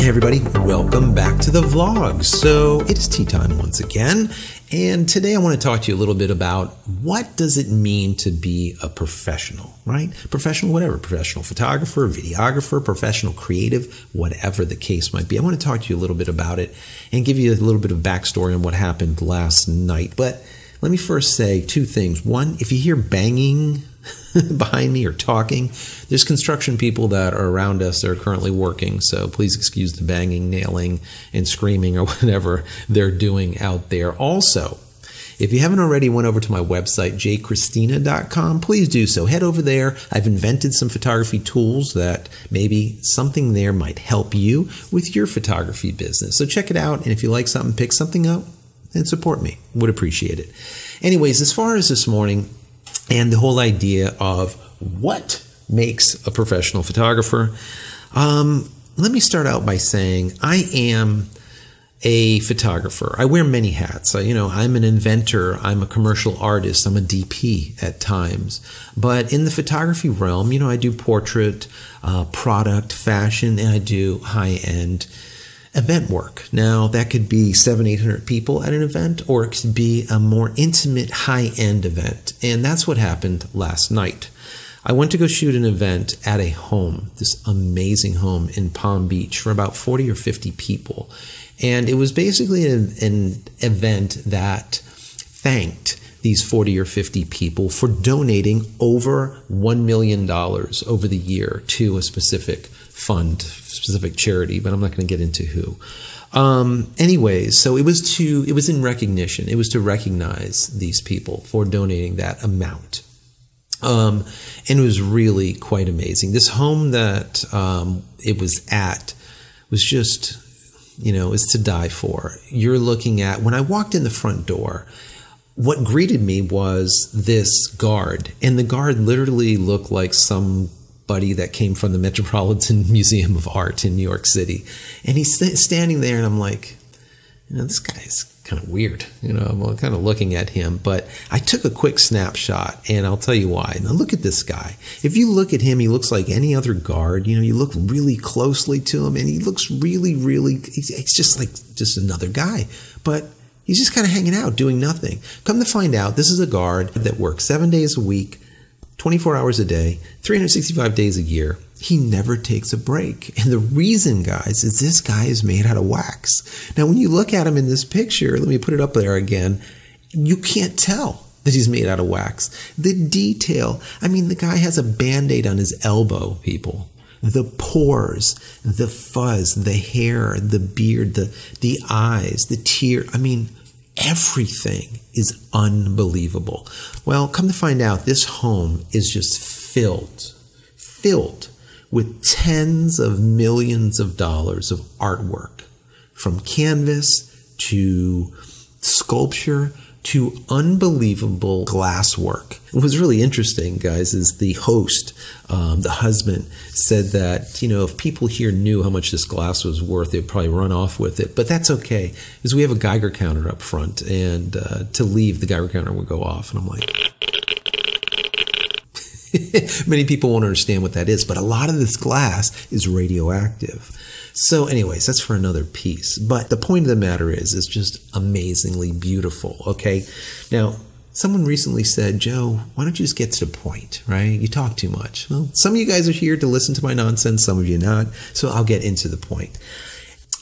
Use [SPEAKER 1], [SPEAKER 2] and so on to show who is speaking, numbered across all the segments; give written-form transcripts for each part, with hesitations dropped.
[SPEAKER 1] Hey everybody, welcome back to the vlog. So it is tea time once again, and today I want to talk to you a little bit about what does it mean to be a professional, right? Professional, whatever, professional photographer, videographer, professional creative, whatever the case might be. I want to talk to you a little bit about it and give you a little bit of backstory on what happened last night. But let me first say two things. One, if you hear banging behind me or talking, there's construction people that are around us that are currently working, so please excuse the banging, nailing, and screaming or whatever they're doing out there. Also, if you haven't already went over to my website, JCristina.com, please do so. Head over there. I've invented some photography tools that maybe something there might help you with your photography business. So check it out, and if you like something, pick something up and support me. Would appreciate it. Anyways, as far as this morning, and the whole idea of what makes a professional photographer. Let me start out by saying I am a photographer. I wear many hats. I'm an inventor. I'm a commercial artist. I'm a DP at times. But in the photography realm, I do portrait, product, fashion, and I do high-end event work. Now, that could be 700-800 people at an event, or it could be a more intimate, high-end event. And that's what happened last night. I went to go shoot an event at a home, this amazing home in Palm Beach, for about 40 or 50 people. And it was basically an event that thanked these 40 or 50 people for donating over $1 million over the year to a specific fund, specific charity, but I'm not going to get into who. Anyways, so it was in recognition. It was to recognize these people for donating that amount. And it was really quite amazing. This home that it was at was just, is to die for. You're looking at, when I walked in the front door, what greeted me was this guard, and the guard literally looked like somebody that came from the Metropolitan Museum of Art in New York City. And he's standing there, and I'm like, this guy's kind of weird. I'm kind of looking at him, but I took a quick snapshot, and I'll tell you why. Now look at this guy. If you look at him, he looks like any other guard. You look really closely to him, and he looks really, it's just like just another guy. But he's just kind of hanging out, doing nothing. Come to find out, this is a guard that works 7 days a week, 24 hours a day, 365 days a year. He never takes a break. And the reason, guys, is this guy is made out of wax. Now, when you look at him in this picture, let me put it up there again, you can't tell that he's made out of wax. The detail, the guy has a Band-Aid on his elbow, people. The pores, the fuzz, the hair, the beard, the eyes, the tear. Everything is unbelievable. Well, come to find out, this home is just filled with tens of millions of dollars of artwork, from canvas to sculpture to unbelievable glasswork. What was really interesting, guys, is the host, the husband, said that, if people here knew how much this glass was worth, they'd probably run off with it. But that's okay, because we have a Geiger counter up front, and to leave, the Geiger counter would go off. And I'm like, many people won't understand what that is, but a lot of this glass is radioactive. So anyways, that's for another piece. But the point of the matter is, it's just amazingly beautiful, okay? Now, someone recently said, Joe, why don't you just get to the point, right? You talk too much. Well, some of you guys are here to listen to my nonsense, some of you not, so I'll get into the point.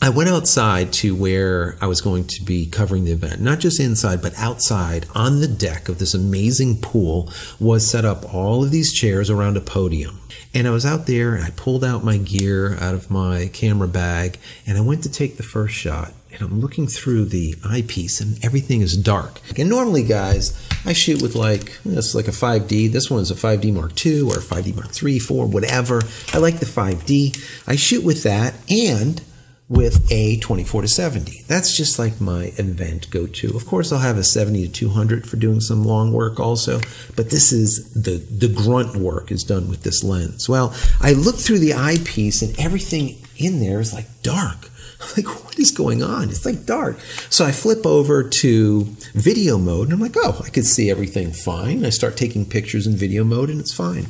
[SPEAKER 1] I went outside to where I was going to be covering the event. Not just inside, but outside on the deck of this amazing pool was set up all of these chairs around a podium. And I was out there, and I pulled out my gear out of my camera bag, and I went to take the first shot. And I'm looking through the eyepiece, and everything is dark. And normally, guys, I shoot with it's like a 5D. This one is a 5D Mark II or a 5D Mark III, 4, whatever. I like the 5D. I shoot with that, and with a 24-70. That's just like my event go-to. Of course, I'll have a 70-200 for doing some long work also, but this is the grunt work is done with this lens. Well, I look through the eyepiece, and everything in there is like dark. I'm like, what is going on? It's like dark. So I flip over to video mode, and I'm like, oh, I can see everything fine. I start taking pictures in video mode, and it's fine.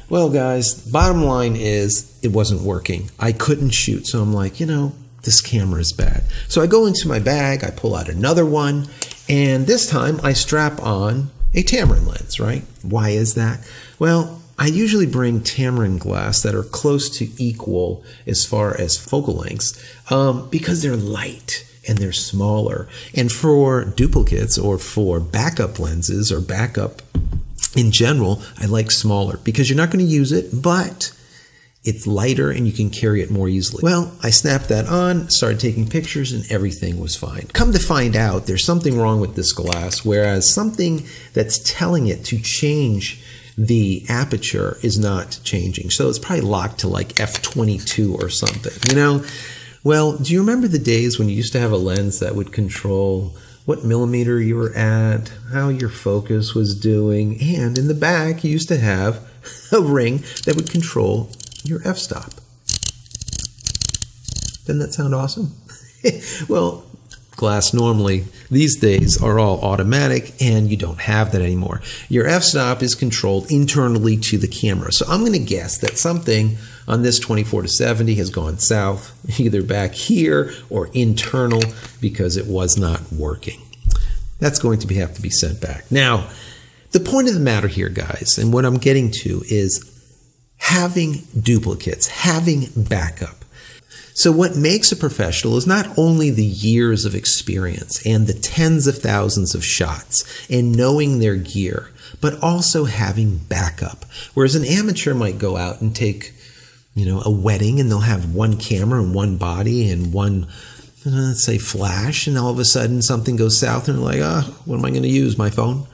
[SPEAKER 1] Well, guys, bottom line is it wasn't working. I couldn't shoot. So I'm like, this camera is bad. So I go into my bag, I pull out another one, and this time I strap on a Tamron lens, right? Why is that? Well, I usually bring Tamron glass that are close to equal as far as focal lengths because they're light and they're smaller. And for duplicates or for backup lenses or backup in general, I like smaller because you're not going to use it, but it's lighter and you can carry it more easily. Well, I snapped that on, started taking pictures, and everything was fine. Come to find out, there's something wrong with this glass, whereas something that's telling it to change the aperture is not changing. So it's probably locked to like f22 or something, Well, do you remember the days when you used to have a lens that would control what millimeter you were at, how your focus was doing, and in the back you used to have a ring that would control your f-stop. Doesn't that sound awesome? Well, glass normally these days are all automatic and you don't have that anymore. Your f-stop is controlled internally to the camera. So I'm going to guess that something on this 24-70 has gone south, either back here or internal, because it was not working. That's going to have to be sent back. Now, the point of the matter here, guys, and what I'm getting to is having duplicates, having backup. So what makes a professional is not only the years of experience and the tens of thousands of shots and knowing their gear, but also having backup. Whereas an amateur might go out and take, a wedding and they'll have one camera and one body and one, let's say, flash, and all of a sudden something goes south and they're like, what am I going to use, my phone?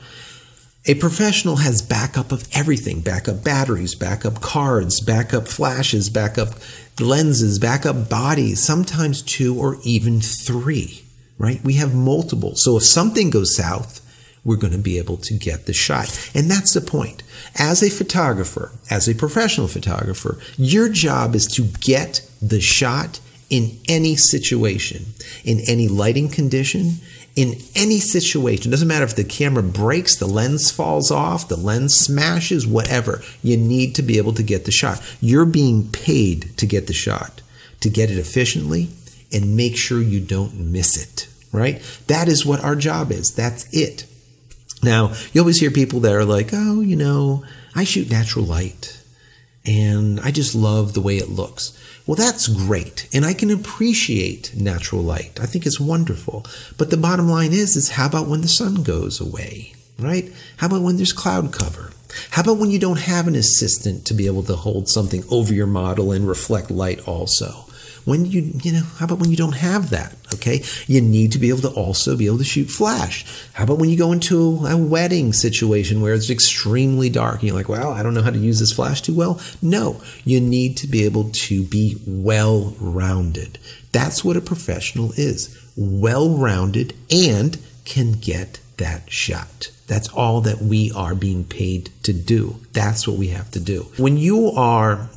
[SPEAKER 1] A professional has backup of everything, backup batteries, backup cards, backup flashes, backup lenses, backup bodies, sometimes 2 or even 3, right? We have multiple. So if something goes south, we're going to be able to get the shot. And that's the point. As a photographer, as a professional photographer, your job is to get the shot in any situation, in any lighting condition, in any situation. It doesn't matter if the camera breaks, the lens falls off, the lens smashes, whatever. You need to be able to get the shot. You're being paid to get the shot, to get it efficiently and make sure you don't miss it, right? That is what our job is. That's it. Now, you always hear people that are like, I shoot natural light and I just love the way it looks. Well, that's great, and I can appreciate natural light. I think it's wonderful. But the bottom line is how about when the sun goes away, right? How about when there's cloud cover? How about when you don't have an assistant to be able to hold something over your model and reflect light also? When how about when you don't have that, okay? You need to be able to also be able to shoot flash. How about when you go into a wedding situation where it's extremely dark and you're like, well, I don't know how to use this flash too well? No, you need to be able to be well-rounded. That's what a professional is, well-rounded and can get that shot. That's all that we are being paid to do. That's what we have to do. When you are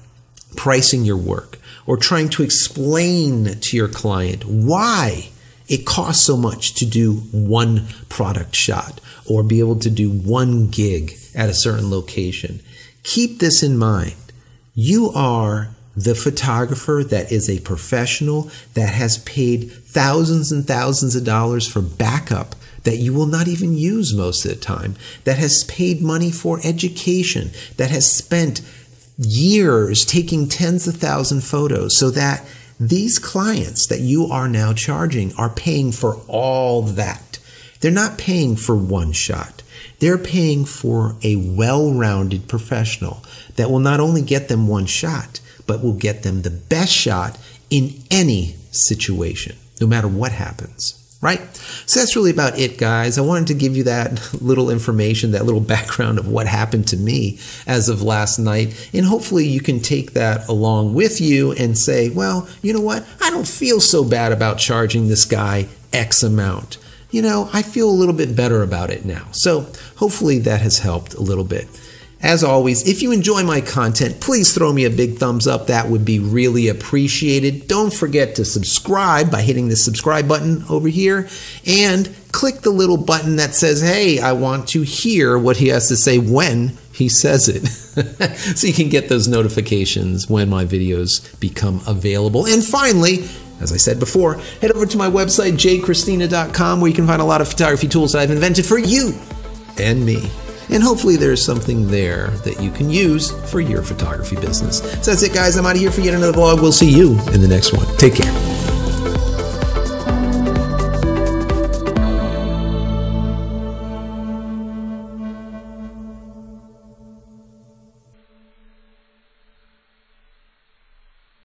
[SPEAKER 1] pricing your work or trying to explain to your client why it costs so much to do one product shot or be able to do one gig at a certain location, keep this in mind. You are the photographer that is a professional that has paid thousands and thousands of dollars for backup that you will not even use most of the time, that has paid money for education, that has spent years taking tens of thousands of photos so that these clients that you are now charging are paying for all that. They're not paying for one shot. They're paying for a well-rounded professional that will not only get them one shot, but will get them the best shot in any situation, no matter what happens. Right? So that's really about it, guys. I wanted to give you that little information, that little background of what happened to me as of last night. And hopefully you can take that along with you and say, well, you know what? I don't feel so bad about charging this guy X amount. I feel a little bit better about it now. So hopefully that has helped a little bit. As always, if you enjoy my content, please throw me a big thumbs up. That would be really appreciated. Don't forget to subscribe by hitting the subscribe button over here and click the little button that says, hey, I want to hear what he has to say when He says it. So you can get those notifications when my videos become available. And finally, as I said before, head over to my website, JCristina.com, where you can find a lot of photography tools that I've invented for you and me. And hopefully there's something there that you can use for your photography business. So that's it, guys. I'm out of here for yet another vlog. We'll see you in the next one. Take care.